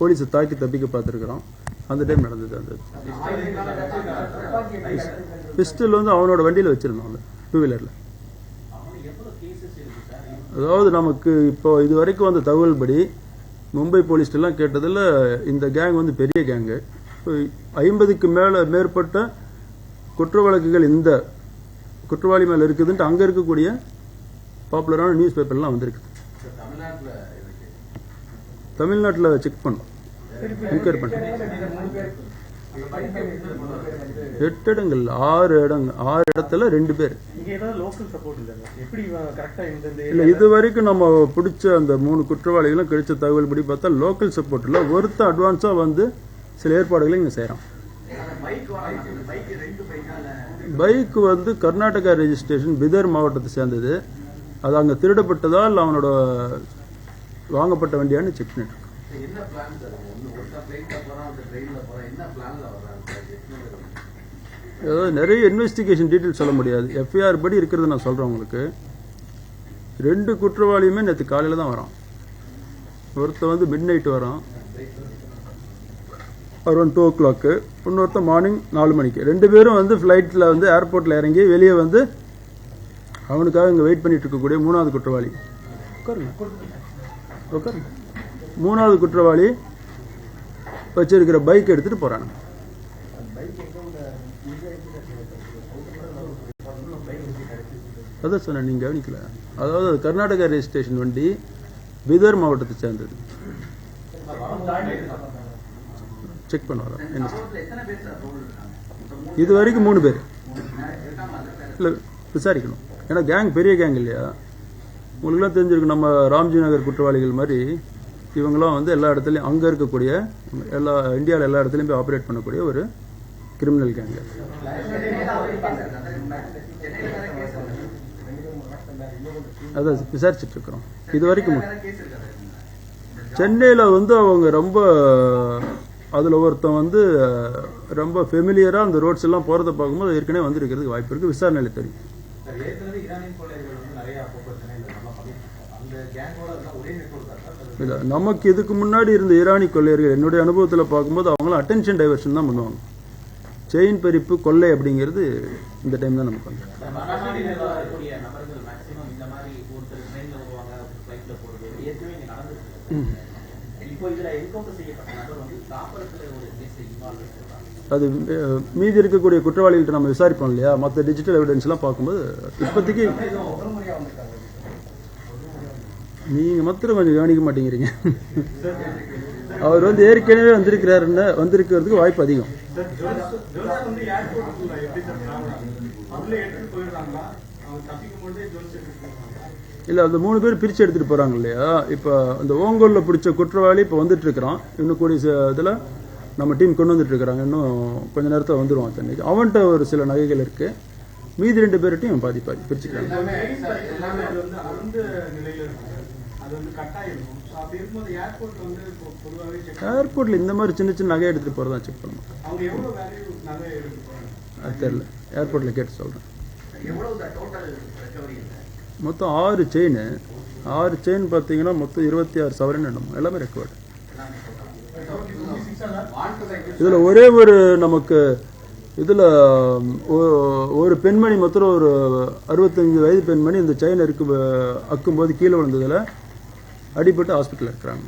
போலீஸை தாக்கி தப்பிக்க பார்த்துருக்குறோம். அந்த டைம் நடந்தது. அந்த பிஸ்டல் வந்து அவனோட வண்டியில் வச்சுருந்தோம், அந்த 2 வீலரில். அதாவது நமக்கு இப்போ இது வரைக்கும் வந்த தகவல் படி மும்பை போலீஸ்லாம் கேட்டதில் இந்த கேங் வந்து பெரிய கேங்கு. 50க்கு மேற்பட்ட குற்ற வழக்குகள் இந்த குற்றவாளி மேலே இருக்குதுன்ட்டு அங்கே இருக்கக்கூடிய பாப்புலரான நியூஸ் பேப்பர்லாம் வந்திருக்கு. தமிழ்நாட்டில் செக் பண்ணோம், என்கொயரி பண்ணோம். 8 இடங்கள், 6 இடத்துல 2 பேர். இல்லை, இது வரைக்கும் நம்ம பிடிச்ச அந்த 3 குற்றவாளிகளும் கிடைச்ச தகவல் படி பார்த்தா லோக்கல் சப்போர்ட் இல்லை. ஒருத்தர் அட்வான்ஸாக வந்து சில ஏற்பாடுகளை இங்கே செய்கிறோம். பைக் வந்து கர்நாடகா ரெஜிஸ்ட்ரேஷன், பிதர் மாவட்டத்தை சேர்ந்தது. அது அங்கே திருடப்பட்டதா இல்லை அவனோட வாங்கப்பட்ட வண்டியான்னு செக் பண்ணிட்டு. அதாவது நிறைய இன்வெஸ்டிகேஷன் டீட்டெயில் சொல்ல முடியாது. எஃப்ஐஆர் படி இருக்கிறது நான் சொல்கிறேன் உங்களுக்கு. 2 குற்றவாளியுமே நேற்று காலையில் தான் வரான். ஒருத்தர் வந்து மிட் நைட் வரான், அரௌண்ட் 2 o'clock. இன்னொருத்தர் மார்னிங் 4 மணிக்கு. 2 பேரும் வந்து ஃப்ளைட்டில் வந்து ஏர்போர்ட்டில் இறங்கி வெளியே வந்து அவனுக்காக இங்கே வெயிட் பண்ணிட்டு இருக்கக்கூடிய 3வது குற்றவாளி. உட்காருங்க. 3வது குற்றவாளி வச்சிருக்கிற பைக் எடுத்துகிட்டு போகிறாங்க. அதான் சொன்னேன், நீங்கள் கவனிக்கல. அதாவது கர்நாடகா ரெஜிஸ்ட்ரேஷன் வண்டி, பிதர் மாவட்டத்தை சேர்ந்தது. செக் பண்ணுவாங்க. இது வரைக்கும் 3 பேர். இல்லை, விசாரிக்கணும். ஏன்னா கேங் பெரிய கேங் இல்லையா. உங்களுக்குலாம் தெரிஞ்சிருக்கு, நம்ம ராம்ஜி நகர் குற்றவாளிகள் மாதிரி இவங்களாம் வந்து எல்லா இடத்துலையும் அங்கே இருக்கக்கூடிய இந்தியாவில் எல்லா இடத்துலையும் போய் ஆப்ரேட் பண்ணக்கூடிய ஒரு கிரிமினல் கேங். அதான் விசாரிச்சுட்டு இருக்கிறோம். இது வரைக்கும் சென்னையில் வந்து அவங்க ரொம்ப அதில் ஒருத்தன் வந்து ரொம்ப ஃபெமிலியராக அந்த ரோட்ஸ் எல்லாம் போகிறத பார்க்கும்போது ஏற்கனவே வந்துருக்கிறதுக்கு வாய்ப்பு இருக்குது. விசாரணையில் தெரியும். இல்லை, நமக்கு இதுக்கு முன்னாடி இருந்த ஈரானி கொள்ளையர்கள் என்னுடைய அனுபவத்தில் பார்க்கும்போது அவங்களாம் அட்டென்ஷன் டைவர்ஷன் தான் பண்ணுவாங்க. செயின் பறிப்பு, கொள்ளை அப்படிங்கிறது இந்த டைம் தான் நமக்கு வந்து. அது மீதி இருக்கக்கூடிய குற்றவாளிகள்ட்ட நம்ம விசாரிப்போம் இல்லையா, மற்ற டிஜிட்டல் எவிடன்ஸ் எல்லாம் பார்க்கும்போது இப்போதைக்கு நீங்க மாத்திரம் கொஞ்சம் கவனிக்க மாட்டேங்கிறீங்க. அவர் வந்து ஏற்கனவே வந்திருக்கிறதுக்கு வாய்ப்பு அதிகம். இல்லை, அந்த 3 பேர் பிரித்து எடுத்துகிட்டு போகிறாங்க இல்லையா. இப்போ அந்த ஓங்கோலில் பிடிச்ச குற்றவாளி இப்போ வந்துட்டு இருக்கிறான். இன்னும் கூடிய இதில் நம்ம டீம் கொண்டு வந்துட்டு இருக்கிறாங்க. இன்னும் கொஞ்ச நேரத்தில் வந்துடுவான் சென்னைக்கு. அவன்கிட்ட ஒரு சில நகைகள் இருக்குது. மீதி 2 பேர்ட்டையும் பாதி பிரிச்சுக்கிறாங்க. ஏர்போர்ட்ல இந்த மாதிரி சின்ன சின்ன நகை எடுத்துட்டு போறதா செக் பண்ணணும். அது தெரியல, ஏர்போர்ட்ல கேட்டு சொல்றேன். மொத்தம் 6 செயின் பார்த்தீங்கன்னா மொத்தம் 26 சவரன் எல்லாமே ரெக்கவர்டு. இதுல ஒரே ஒரு நமக்கு இதில் ஒரு பெண்மணி மொத்தம் ஒரு 65 வயது பெண்மணி இந்த செயின் அக்கும்போது கீழே விழுந்ததில் அடிபட்டு ஹாஸ்பிட்டல் இருக்கிறாங்க.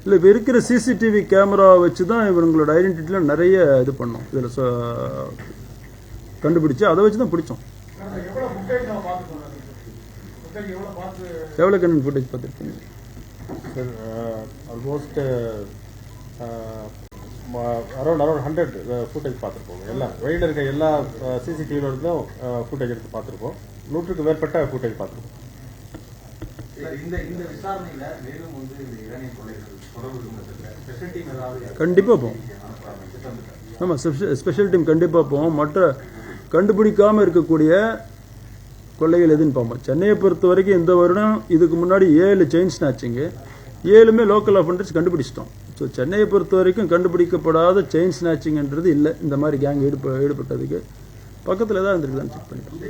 இல்லை, இப்போ இருக்கிற சிசிடிவி கேமரா வச்சு தான் இவங்களோட ஐடென்டிட்டியில் நிறைய இது பண்ணோம். இதில் கண்டுபிடிச்சு அதை வச்சு தான் பிடிச்சோம். எவ்வளோ கண்ணன் ஃபுட்டேஜ் பார்த்துருக்கீங்க சார்? ஆல்மோஸ்ட் அரௌண்ட் 100 ஃபுட்டேஜ் பார்த்துருப்போம். எல்லாம் வெளியில் இருக்க எல்லா சிசிடிவியில் இருந்தும் ஃபுட்டேஜ் எடுத்து பார்த்துருப்போம். 100க்கு மேற்பட்ட ஃபுட்டேஜ் பார்த்துருப்போம். கண்டிப்பாக போவோம். ஆமாம், ஸ்பெஷல் டீம் கண்டிப்பாக போவோம். மற்ற கண்டுபிடிக்காமல் இருக்கக்கூடிய கொள்ளைகள் எதுன்னு பார்ப்போம். சென்னையை பொறுத்த வரைக்கும் இந்த வருடம் இதுக்கு முன்னாடி 7 செயின் ஸ்நாச்சிங்கு, 7மே லோக்கல் அஃபெண்டர்ஸ் கண்டுபிடிச்சிட்டோம். ஸோ சென்னையை பொறுத்த வரைக்கும் கண்டுபிடிக்கப்படாத செயின் ஸ்நாச்சிங்ன்றது இல்லை. இந்த மாதிரி கேங் ஈடுபட்டதுக்கு பக்கத்தில் தான் இருந்திருக்குதான்னு செக் பண்ணிட்டோம்.